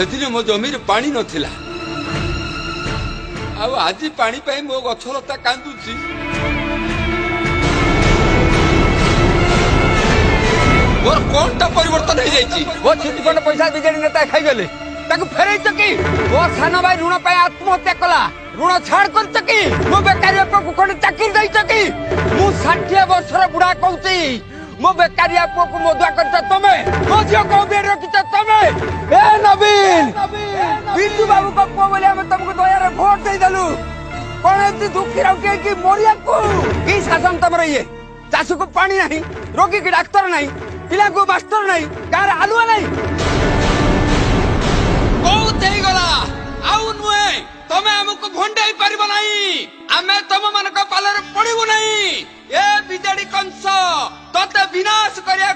से मो जमी पानी नथिला आज पानी पाई मो गछलता कांदुची मोर कोनटा परिवर्तन हो जाइछि वो छिटफंड पैसा बिजेडी नेता खाई गले ताकू फेरै चकी वो साना भाई ऋण पे आत्महत्या कला ऋण छाड़ कर चकी मो बेकारिया को कोन चाकरी दई चकी मु 60 वर्षर बुढ़ा कहूची मो बेकारिया को मधुआ करता तमे मो जियो को बेड रखित तमे ए नवीन बिट्टू बाबू को पो बोले हम तुमको 2000 वोट दे दलु कोन एती दुखी रहू के कि मोरिया को की शासन तमर ये चासु को पानी नहीं रोगी के डॉक्टर नहीं पिला को मास्टर नहीं कार आलुआ नहीं बहुत हे गला आउ नुए तमे हमको भंडाई परिबो नहीं आमे तम मन को पालर पड़िबो नहीं ए बिजेडी कंस तते विनाश करिया